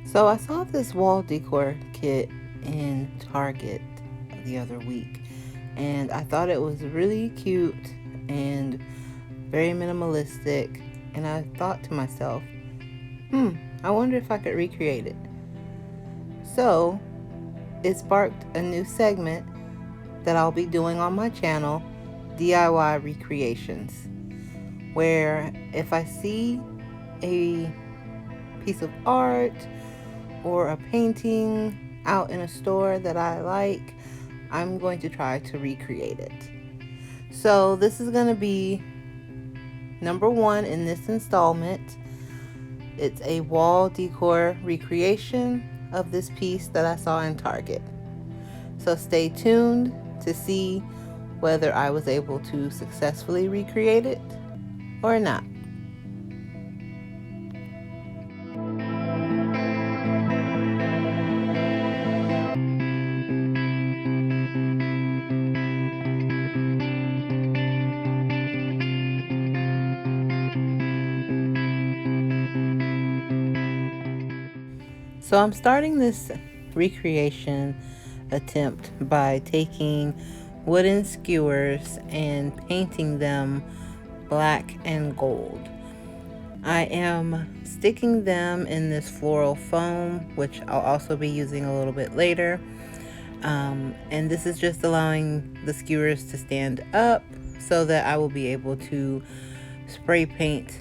So I saw this wall decor kit in Target the other week, and I thought it was really cute and very minimalistic. And I thought to myself, I wonder if I could recreate it. So it sparked a new segment that I'll be doing on my channel, DIY Recreations, where if I see a piece of art or a painting out in a store that I like, I'm going to try to recreate it. So this is going to be number one in this installment. It's a wall decor recreation of this piece that I saw in Target. So stay tuned to see whether I was able to successfully recreate it or not. So I'm starting this recreation attempt by taking wooden skewers and painting them black and gold. I am sticking them in this floral foam, which I'll also be using a little bit later. And this is just allowing the skewers to stand up so that I will be able to spray paint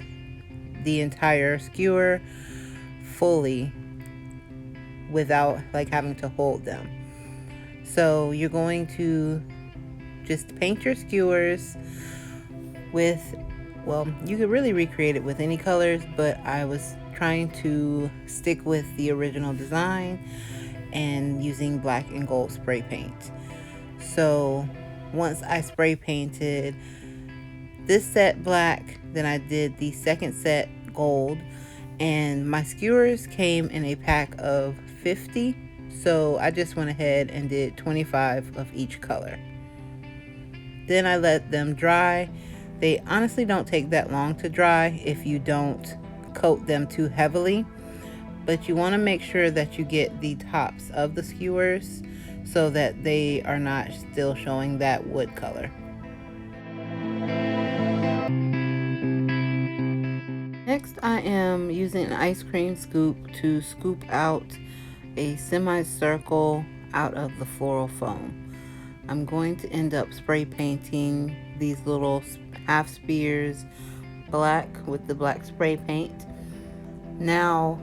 the entire skewer fully without like having to hold them. So you're going to just paint your skewers with, well, you could really recreate it with any colors, but I was trying to stick with the original design and using black and gold spray paint. So once I spray painted this set black, then I did the second set gold, and my skewers came in a pack of 50, so I just went ahead and did 25 of each color. Then I let them dry. They honestly don't take that long to dry if you don't coat them too heavily, but you want to make sure that you get the tops of the skewers so that they are not still showing that wood color. Next, I am using an ice cream scoop to scoop out a semicircle out of the floral foam. I'm going to end up spray painting these little half spears black with the black spray paint. Now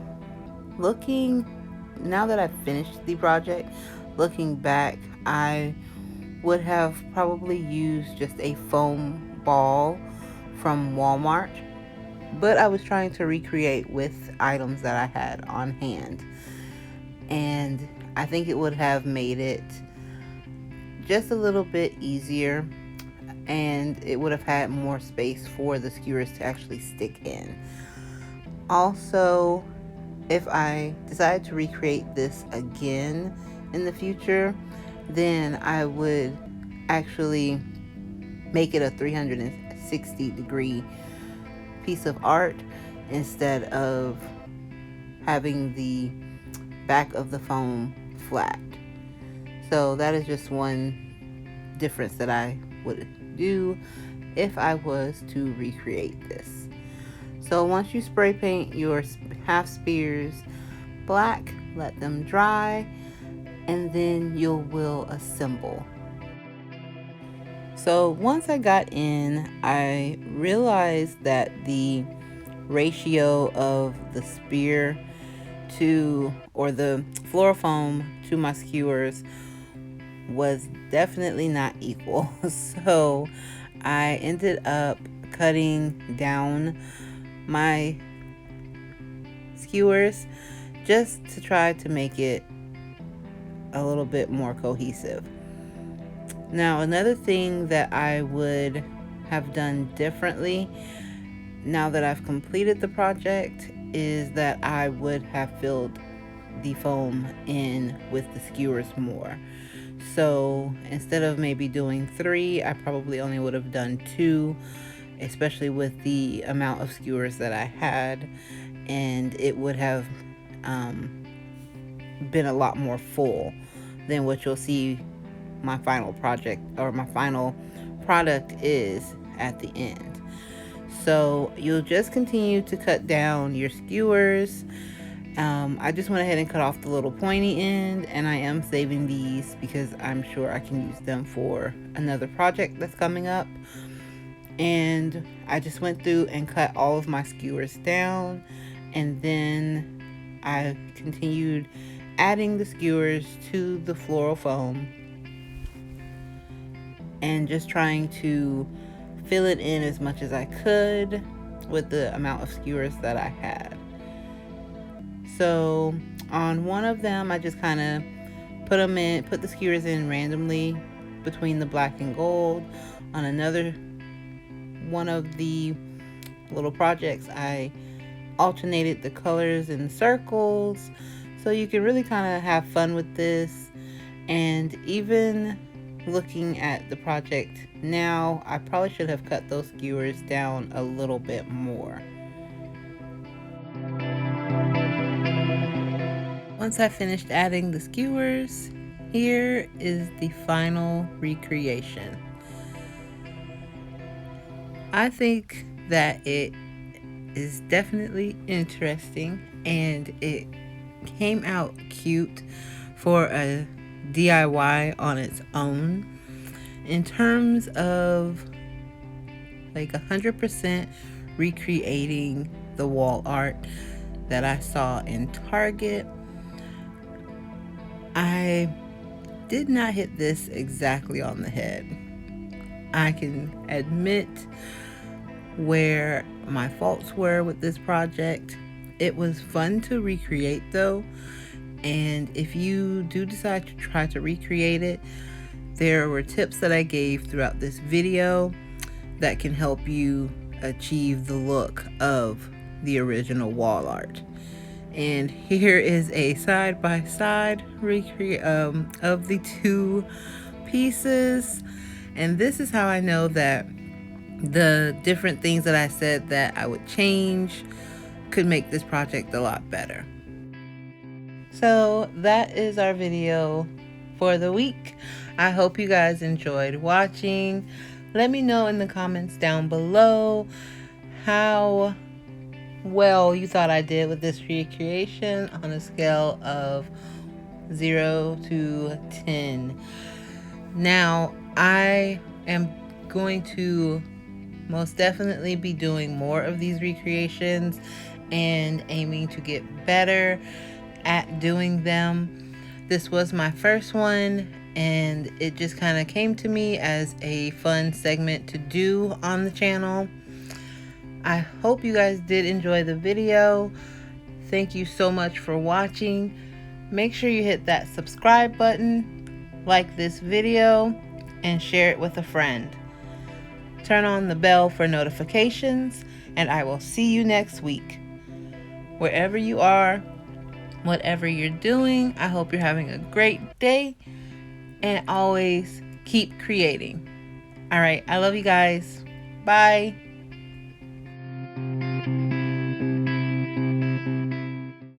that I've finished the project, looking back, I would have probably used just a foam ball from Walmart, but I was trying to recreate with items that I had on hand, and I think it would have made it just a little bit easier, and it would have had more space for the skewers to actually stick in. Also, if I decide to recreate this again in the future, then I would actually make it a 360-degree piece of art instead of having the back of the foam flat. So that is just one difference that I would do if I was to recreate this. So once you spray paint your half spears black, let them dry, and then you will assemble. So once I got in, I realized that the ratio of the spear or the fluorofoam to my skewers was definitely not equal. So I ended up cutting down my skewers just to try to make it a little bit more cohesive. Now, another thing that I would have done differently now that I've completed the project is that I would have filled the foam in with the skewers more. So instead of maybe doing 3, I probably only would have done 2, especially with the amount of skewers that I had, and it would have been a lot more full than what you'll see my final project or my final product is at the end. So you'll just continue to cut down your skewers. I just went ahead and cut off the little pointy end, and I am saving these because I'm sure I can use them for another project that's coming up. And I just went through and cut all of my skewers down, and then I continued adding the skewers to the floral foam and just trying to fill it in as much as I could with the amount of skewers that I had. So on one of them, I just kind of put the skewers in randomly between the black and gold. On another one of the little projects, I alternated the colors in circles, so you can really kind of have fun with this. And even looking at the project now, I probably should have cut those skewers down a little bit more. Once I finished adding the skewers, here is the final recreation. I think that it is definitely interesting, and it came out cute for a DIY on its own. In terms of like 100% recreating the wall art that I saw in Target, I did not hit this exactly on the head. I can admit where my faults were with this project. It was fun to recreate though, and if you do decide to try to recreate it, there were tips that I gave throughout this video that can help you achieve the look of the original wall art. And here is a side-by-side of the two pieces. And this is how I know that the different things that I said that I would change could make this project a lot better. So that is our video for the week. I hope you guys enjoyed watching. Let me know in the comments down below how well you thought I did with this recreation on a scale of 0 to 10. Now, I am going to most definitely be doing more of these recreations and aiming to get better at doing them. This was my first one, and it just kind of came to me as a fun segment to do on the channel. I hope you guys did enjoy the video. Thank you so much for watching. Make sure you hit that subscribe button, like this video, and share it with a friend. Turn on the bell for notifications, and I will see you next week. Wherever you are, whatever you're doing, I hope you're having a great day, and always keep creating. All right, I love you guys. Bye.